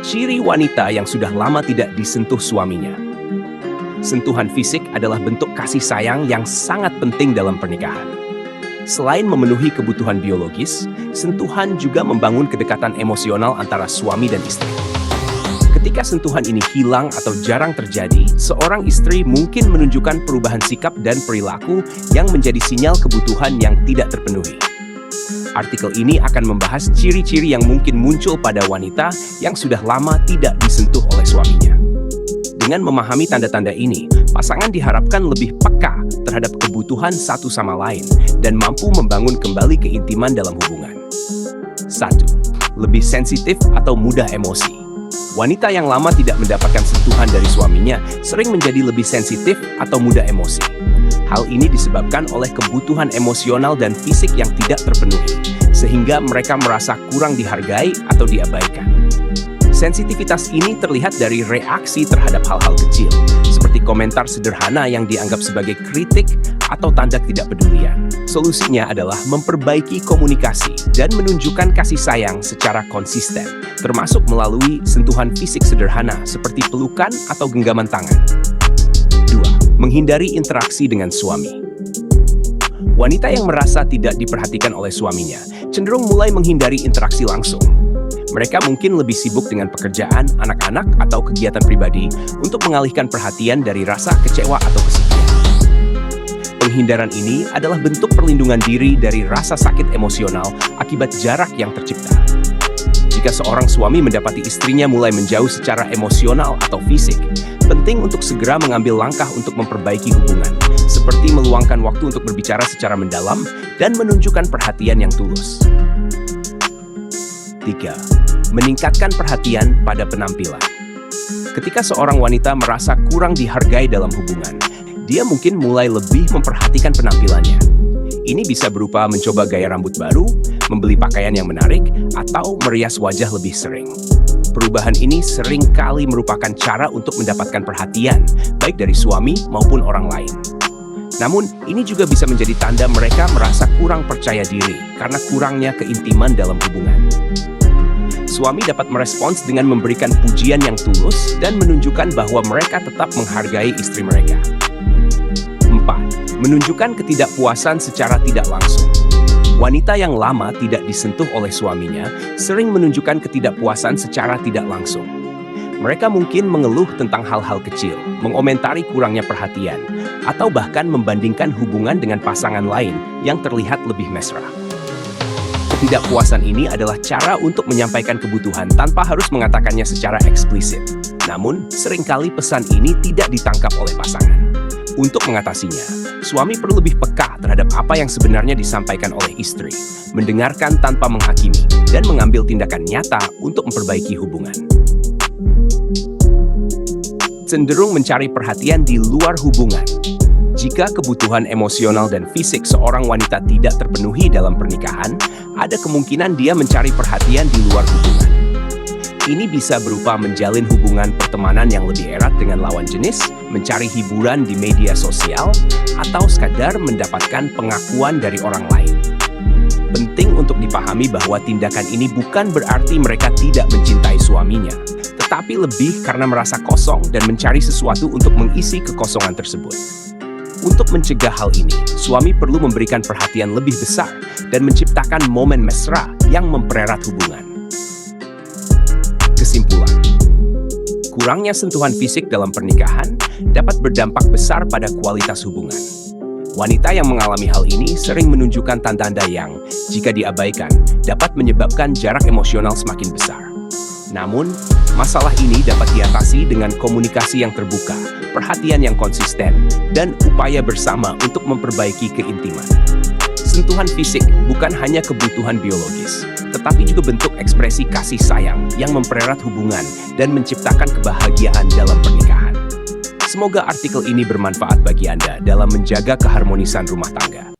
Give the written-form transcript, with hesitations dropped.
Ciri wanita yang sudah lama tidak disentuh suaminya. Sentuhan fisik adalah bentuk kasih sayang yang sangat penting dalam pernikahan. Selain memenuhi kebutuhan biologis, sentuhan juga membangun kedekatan emosional antara suami dan istri. Ketika sentuhan ini hilang atau jarang terjadi, seorang istri mungkin menunjukkan perubahan sikap dan perilaku yang menjadi sinyal kebutuhan yang tidak terpenuhi. Artikel ini akan membahas ciri-ciri yang mungkin muncul pada wanita yang sudah lama tidak disentuh oleh suaminya. Dengan memahami tanda-tanda ini, pasangan diharapkan lebih peka terhadap kebutuhan satu sama lain dan mampu membangun kembali keintiman dalam hubungan. 1. Lebih sensitif atau mudah emosi. Wanita yang lama tidak mendapatkan sentuhan dari suaminya sering menjadi lebih sensitif atau mudah emosi. Hal ini disebabkan oleh kebutuhan emosional dan fisik yang tidak terpenuhi, sehingga mereka merasa kurang dihargai atau diabaikan. Sensitivitas ini terlihat dari reaksi terhadap hal-hal kecil, seperti komentar sederhana yang dianggap sebagai kritik atau tanda ketidakpedulian. Solusinya adalah memperbaiki komunikasi dan menunjukkan kasih sayang secara konsisten, termasuk melalui sentuhan fisik sederhana seperti pelukan atau genggaman tangan. 2. Menghindari interaksi dengan suami. Wanita yang merasa tidak diperhatikan oleh suaminya cenderung mulai menghindari interaksi langsung. Mereka mungkin lebih sibuk dengan pekerjaan, anak-anak, atau kegiatan pribadi untuk mengalihkan perhatian dari rasa kecewa atau kesepian. Penghindaran ini adalah bentuk perlindungan diri dari rasa sakit emosional akibat jarak yang tercipta. Jika seorang suami mendapati istrinya mulai menjauh secara emosional atau fisik, penting untuk segera mengambil langkah untuk memperbaiki hubungan, seperti meluangkan waktu untuk berbicara secara mendalam dan menunjukkan perhatian yang tulus. 3. Meningkatkan perhatian pada penampilan. Ketika seorang wanita merasa kurang dihargai dalam hubungan, dia mungkin mulai lebih memperhatikan penampilannya. Ini bisa berupa mencoba gaya rambut baru, membeli pakaian yang menarik, atau merias wajah lebih sering. Perubahan ini sering kali merupakan cara untuk mendapatkan perhatian, baik dari suami maupun orang lain. Namun, ini juga bisa menjadi tanda mereka merasa kurang percaya diri karena kurangnya keintiman dalam hubungan. Suami dapat merespons dengan memberikan pujian yang tulus dan menunjukkan bahwa mereka tetap menghargai istri mereka. 4. Menunjukkan ketidakpuasan secara tidak langsung. Wanita yang lama tidak disentuh oleh suaminya sering menunjukkan ketidakpuasan secara tidak langsung. Mereka mungkin mengeluh tentang hal-hal kecil, mengomentari kurangnya perhatian, atau bahkan membandingkan hubungan dengan pasangan lain yang terlihat lebih mesra. Ketidakpuasan ini adalah cara untuk menyampaikan kebutuhan tanpa harus mengatakannya secara eksplisit. Namun, seringkali pesan ini tidak ditangkap oleh pasangan. Untuk mengatasinya, suami perlu lebih peka terhadap apa yang sebenarnya disampaikan oleh istri, mendengarkan tanpa menghakimi, dan mengambil tindakan nyata untuk memperbaiki hubungan. Cenderung mencari perhatian di luar hubungan. Jika kebutuhan emosional dan fisik seorang wanita tidak terpenuhi dalam pernikahan, ada kemungkinan dia mencari perhatian di luar hubungan. Ini bisa berupa menjalin hubungan pertemanan yang lebih erat dengan lawan jenis, mencari hiburan di media sosial, atau sekadar mendapatkan pengakuan dari orang lain. Penting untuk dipahami bahwa tindakan ini bukan berarti mereka tidak mencintai suaminya, tetapi lebih karena merasa kosong dan mencari sesuatu untuk mengisi kekosongan tersebut. Untuk mencegah hal ini, suami perlu memberikan perhatian lebih besar dan menciptakan momen mesra yang mempererat hubungan. Kesimpulan, kurangnya sentuhan fisik dalam pernikahan dapat berdampak besar pada kualitas hubungan. Wanita yang mengalami hal ini sering menunjukkan tanda-tanda yang, jika diabaikan, dapat menyebabkan jarak emosional semakin besar. Namun, masalah ini dapat diatasi dengan komunikasi yang terbuka, perhatian yang konsisten, dan upaya bersama untuk memperbaiki keintiman. Sentuhan fisik bukan hanya kebutuhan biologis, tetapi juga bentuk ekspresi kasih sayang yang mempererat hubungan dan menciptakan kebahagiaan dalam pernikahan. Semoga artikel ini bermanfaat bagi Anda dalam menjaga keharmonisan rumah tangga.